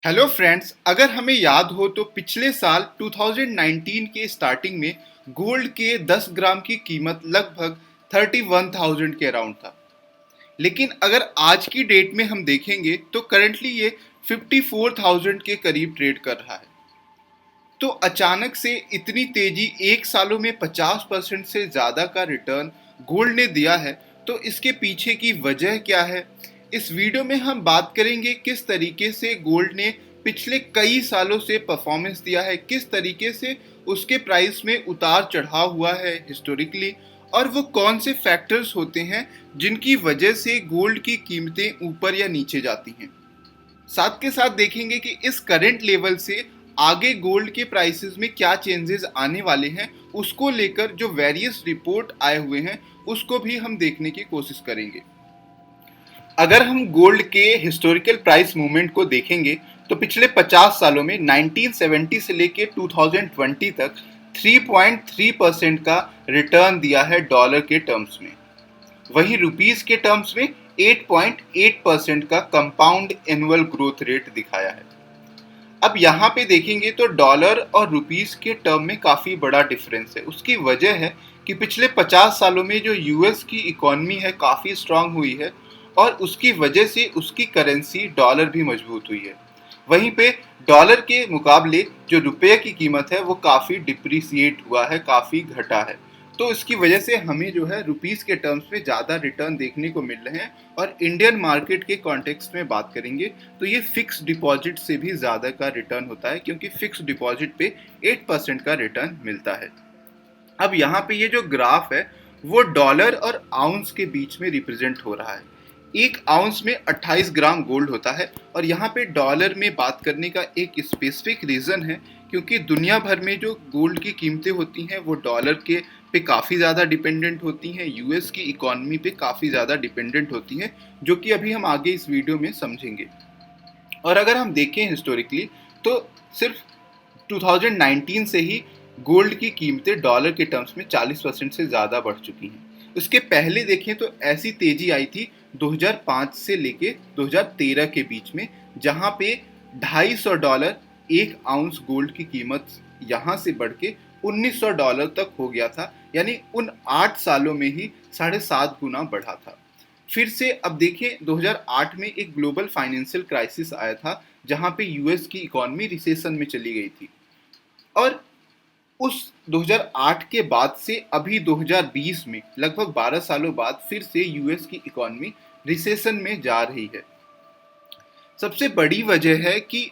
Hello friends, अगर हमें याद हो तो पिछले साल 2019 के स्टार्टिंग में गोल्ड के 10 ग्राम की कीमत लगभग 31,000 के अराउंड था। लेकिन अगर आज की डेट में हम देखेंगे तो करंटली ये 54,000 के करीब ट्रेड कर रहा है। तो अचानक से इतनी तेजी एक सालों में 50% से ज़्यादा का रिटर्न गोल्ड ने दिया है, तो इसके पीछे की वजह क्या है? इस वीडियो में हम बात करेंगे किस तरीके से गोल्ड ने पिछले कई सालों से परफॉर्मेंस दिया है, किस तरीके से उसके प्राइस में उतार चढ़ाव हुआ है हिस्टोरिकली, और वो कौन से फैक्टर्स होते हैं जिनकी वजह से गोल्ड की कीमतें ऊपर या नीचे जाती हैं। साथ के साथ देखेंगे कि इस करंट लेवल से आगे गोल्ड के प्राइसेस में क्या चेंजेस आने वाले हैं, उसको लेकर जो वेरियस रिपोर्ट आए हुए हैं उसको भी हम देखने की कोशिश करेंगे। अगर हम गोल्ड के हिस्टोरिकल प्राइस मूवमेंट को देखेंगे तो पिछले 50 सालों में 1970 से लेके 2020 तक 3.3% का रिटर्न दिया है डॉलर के टर्म्स में। वहीं रुपीस के टर्म्स में 8.8% का कंपाउंड एनुअल ग्रोथ रेट दिखाया है। अब यहाँ पे देखेंगे तो डॉलर और रुपीस के टर्म में काफ़ी बड़ा डिफरेंस है। उसकी वजह है कि पिछले 50 सालों में जो यूएस की इकॉनमी है काफ़ी स्ट्रांग हुई है और उसकी वजह से उसकी करेंसी डॉलर भी मजबूत हुई है। वहीं पे डॉलर के मुकाबले जो रुपये की कीमत है वो काफ़ी डिप्रिसिएट हुआ है, काफ़ी घटा है। तो इसकी वजह से हमें जो है रुपीस के टर्म्स में ज़्यादा रिटर्न देखने को मिल रहे हैं। और इंडियन मार्केट के कॉन्टेक्स्ट में बात करेंगे तो ये फिक्स डिपॉजिट से भी ज़्यादा का रिटर्न होता है, क्योंकि फिक्स डिपॉजिट पे 8% का रिटर्न मिलता है। अब यहाँ पे ये जो ग्राफ है वो डॉलर और आउंस के बीच में रिप्रेजेंट हो रहा है। एक आउंस में 28 ग्राम गोल्ड होता है और यहाँ पे डॉलर में बात करने का एक स्पेसिफिक रीज़न है, क्योंकि दुनिया भर में जो गोल्ड की कीमतें होती हैं वो डॉलर के पे काफ़ी ज़्यादा डिपेंडेंट होती हैं, यूएस की इकॉनमी पे काफ़ी ज़्यादा डिपेंडेंट होती हैं, जो कि अभी हम आगे इस वीडियो में समझेंगे। और अगर हम देखें हिस्टोरिकली तो सिर्फ 2019 से ही गोल्ड की कीमतें डॉलर के टर्म्स में 40% से ज़्यादा बढ़ चुकी हैं। उसके पहले देखें तो ऐसी तेजी आई थी 2005 से लेके 2013 के बीच में, जहां पे $250 एक आउंस गोल्ड की कीमत यहां से बढ़ के $1900 तक हो गया था। यानी उन 8 सालों में ही 7.5 गुना बढ़ा था। फिर से अब देखें 2008 में एक ग्लोबल फाइनेंशियल क्राइसिस आया था, जहां पे यूएस की इकॉनमी रिसेशन में चली गई थी। और उस 2008 के बाद से अभी 2020 में लगभग 12 सालों बाद फिर से यूएस की इकॉनमी रिसेशन में जा रही है। सबसे बड़ी वजह है कि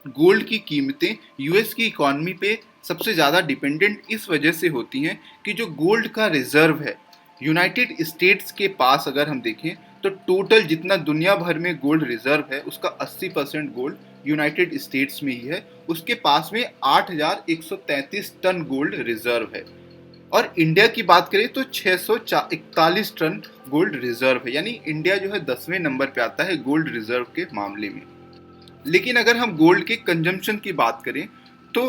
गोल्ड की कीमतें यूएस की इकॉनमी पे सबसे ज़्यादा डिपेंडेंट इस वजह से होती हैं कि जो गोल्ड का रिजर्व है यूनाइटेड स्टेट्स के पास, अगर हम देखें तो टोटल जितना दुनिया भर में गोल्ड रिजर्व है उसका 80% गोल्ड यूनाइटेड स्टेट्स में ही है। उसके पास में 8,133 टन गोल्ड रिजर्व है। और इंडिया की बात करें तो 641 टन गोल्ड रिजर्व है। यानी इंडिया जो है 10वें नंबर पे आता है गोल्ड रिजर्व के मामले में। लेकिन अगर हम गोल्ड के कंजम्पशन की बात करें तो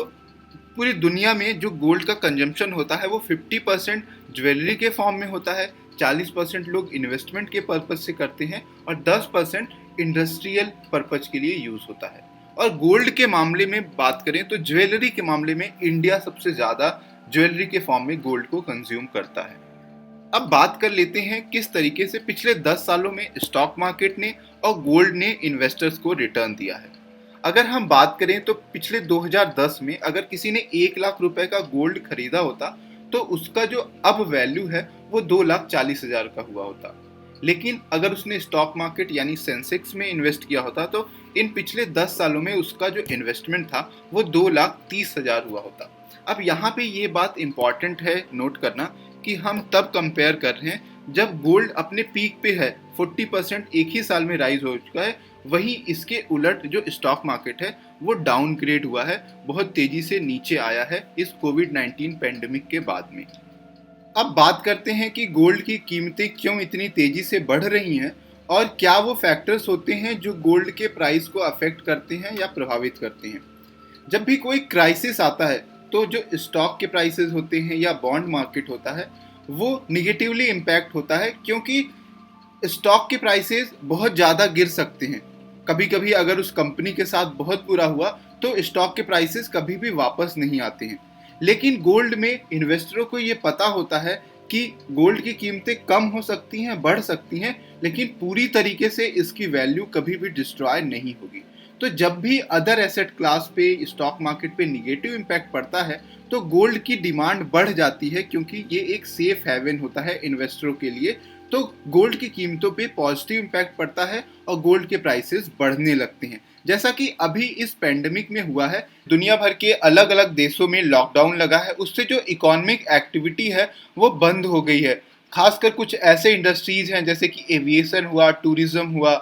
पूरी दुनिया में जो गोल्ड का कंजम्पशन होता है वो 50% ज्वेलरी के फॉर्म में होता है, 40% लोग इन्वेस्टमेंट के पर्पज से करते हैं और 10% इंडस्ट्रियल पर्पज के लिए यूज़ होता है। और गोल्ड के मामले में बात करें तो ज्वेलरी के मामले में इंडिया सबसे ज़्यादा ज्वेलरी के फॉर्म में गोल्ड को कंज्यूम करता है। अब बात कर लेते हैं किस तरीके से पिछले 10 सालों में स्टॉक मार्केट ने और गोल्ड ने इन्वेस्टर्स को रिटर्न दिया है। अगर हम बात करें तो पिछले 2010 में अगर किसी ने 1 लाख रुपए का गोल्ड खरीदा होता तो उसका जो अब वैल्यू है वो 2,40,000 का हुआ होता। लेकिन अगर उसने स्टॉक मार्केट यानी सेंसेक्स में इन्वेस्ट किया होता तो इन पिछले 10 सालों में उसका जो इन्वेस्टमेंट था वो 2,30,000 हुआ होता। अब यहाँ पे ये बात इम्पॉर्टेंट है नोट करना कि हम तब कंपेयर कर रहे हैं जब गोल्ड अपने पीक पे है, 40% एक ही साल में राइज हो चुका है। वहीं इसके उलट जो स्टॉक मार्केट है वो डाउनग्रेड हुआ है, बहुत तेजी से नीचे आया है इस कोविड-19 पेंडेमिक के बाद में। अब बात करते हैं कि गोल्ड की कीमतें क्यों इतनी तेजी से बढ़ रही हैं और क्या वो फैक्टर्स होते हैं जो गोल्ड के प्राइस को अफेक्ट करते हैं या प्रभावित करते हैं। जब भी कोई क्राइसिस आता है तो जो स्टॉक के प्राइसेस होते हैं या बॉन्ड मार्केट होता है वो निगेटिवली इम्पैक्ट होता है, क्योंकि स्टॉक के प्राइसेस बहुत ज़्यादा गिर सकते हैं। कभी कभी अगर उस कंपनी के साथ बहुत बुरा हुआ तो स्टॉक के प्राइसेस कभी भी वापस नहीं आते हैं। लेकिन गोल्ड में इन्वेस्टरों को ये पता होता है कि गोल्ड की कीमतें कम हो सकती हैं, बढ़ सकती हैं, लेकिन पूरी तरीके से इसकी वैल्यू कभी भी डिस्ट्रॉय नहीं होगी। तो जब भी अदर एसेट क्लास पे, स्टॉक मार्केट पे निगेटिव इम्पैक्ट पड़ता है तो गोल्ड की डिमांड बढ़ जाती है, क्योंकि ये एक सेफ हेवन होता है इन्वेस्टरों के लिए। तो गोल्ड की कीमतों पे पॉजिटिव इम्पैक्ट पड़ता है और गोल्ड के प्राइसेस बढ़ने लगते हैं, जैसा कि अभी इस पेंडेमिक में हुआ है। दुनिया भर के अलग अलग देशों में लॉकडाउन लगा है, उससे जो इकोनॉमिक एक्टिविटी है वो बंद हो गई है। खासकर कुछ ऐसे इंडस्ट्रीज हैं जैसे कि एविएशन हुआ, टूरिज्म हुआ,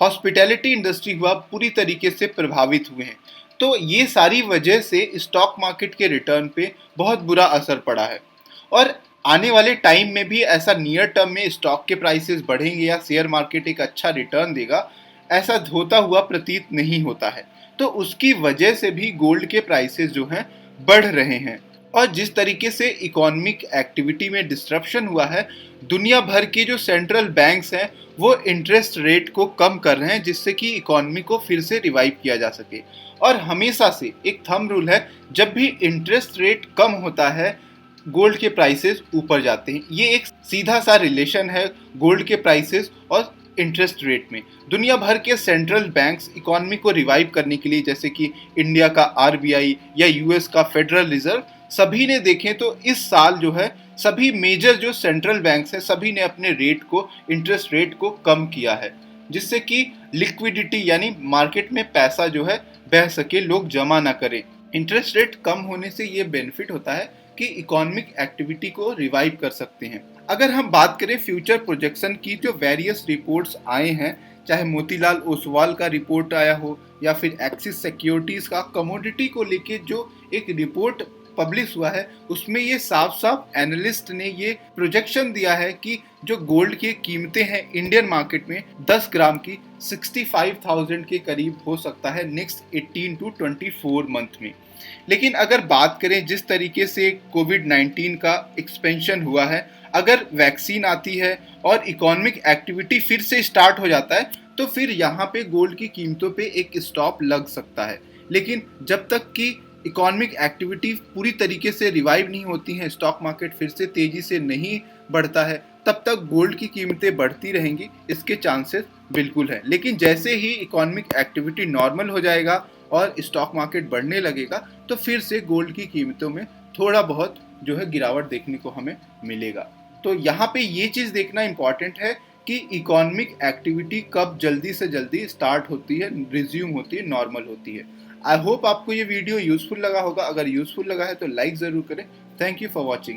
हॉस्पिटैलिटी इंडस्ट्री हुआ, पूरी तरीके से प्रभावित हुए हैं। तो ये सारी वजह से स्टॉक मार्केट के रिटर्न पे बहुत बुरा असर पड़ा है। और आने वाले टाइम में भी ऐसा नियर टर्म में स्टॉक के प्राइसेस बढ़ेंगे या शेयर मार्केट एक अच्छा रिटर्न देगा, ऐसा होता हुआ प्रतीत नहीं होता है। तो उसकी वजह से भी गोल्ड के प्राइसेस जो हैं बढ़ रहे हैं। और जिस तरीके से इकोनॉमिक एक्टिविटी में डिस्ट्रप्शन हुआ है, दुनिया भर के जो सेंट्रल बैंक्स हैं वो इंटरेस्ट रेट को कम कर रहे हैं, जिससे कि इकोनॉमी को फिर से रिवाइव किया जा सके। और हमेशा से एक थंब रूल है, जब भी इंटरेस्ट रेट कम होता है गोल्ड के प्राइसेस ऊपर जाते हैं। ये एक सीधा सा रिलेशन है गोल्ड के प्राइसेस और इंटरेस्ट रेट में। दुनिया भर के सेंट्रल बैंक्स इकोनॉमी को रिवाइव करने के लिए, जैसे कि इंडिया का आरबीआई या यूएस का फेडरल रिजर्व, सभी ने देखें तो इस साल जो है सभी मेजर जो सेंट्रल बैंक्स हैं सभी ने अपने रेट को, इंटरेस्ट रेट को कम किया है, जिससे कि लिक्विडिटी यानी मार्केट में पैसा जो है बह सके, लोग जमा ना करें। इंटरेस्ट रेट कम होने से ये बेनिफिट होता है कि इकोनॉमिक एक्टिविटी को रिवाइव कर सकते हैं। अगर हम बात करें फ्यूचर प्रोजेक्शन की, जो वेरियस रिपोर्ट्स आए हैं, चाहे मोतीलाल ओसवाल का रिपोर्ट आया हो या फिर एक्सिस सिक्योरिटीज का कमोडिटी को लेके जो एक रिपोर्ट पब्लिश हुआ है, उसमें ये साफ साफ एनालिस्ट ने ये प्रोजेक्शन दिया है कि जो गोल्ड की कीमतें हैं इंडियन मार्केट में 10 ग्राम की 65,000 के करीब हो सकता है नेक्स्ट 18 to 24 मंथ में। लेकिन अगर बात करें जिस तरीके से कोविड-19 का एक्सपेंशन हुआ है, अगर वैक्सीन आती है और इकोनॉमिक एक्टिविटी फिर से स्टार्ट हो जाता है तो फिर यहाँ पे गोल्ड की कीमतों पे एक स्टॉप लग सकता है। लेकिन जब तक कि इकोनॉमिक एक्टिविटी पूरी तरीके से रिवाइव नहीं होती हैं, स्टॉक मार्केट फिर से तेजी से नहीं बढ़ता है, तब तक गोल्ड की कीमतें बढ़ती रहेंगी, इसके चांसेस बिल्कुल है। लेकिन जैसे ही इकोनॉमिक एक्टिविटी नॉर्मल हो जाएगा और स्टॉक मार्केट बढ़ने लगेगा तो फिर से गोल्ड की कीमतों में थोड़ा बहुत जो है गिरावट देखने को हमें मिलेगा। तो यहाँ पे ये चीज़ देखना इम्पॉर्टेंट है कि इकोनॉमिक एक्टिविटी कब जल्दी से जल्दी स्टार्ट होती है, रिज्यूम होती है, नॉर्मल होती है। आई होप आपको ये वीडियो यूजफुल लगा होगा। अगर यूजफुल लगा है तो लाइक ज़रूर करें। Thank you for watching.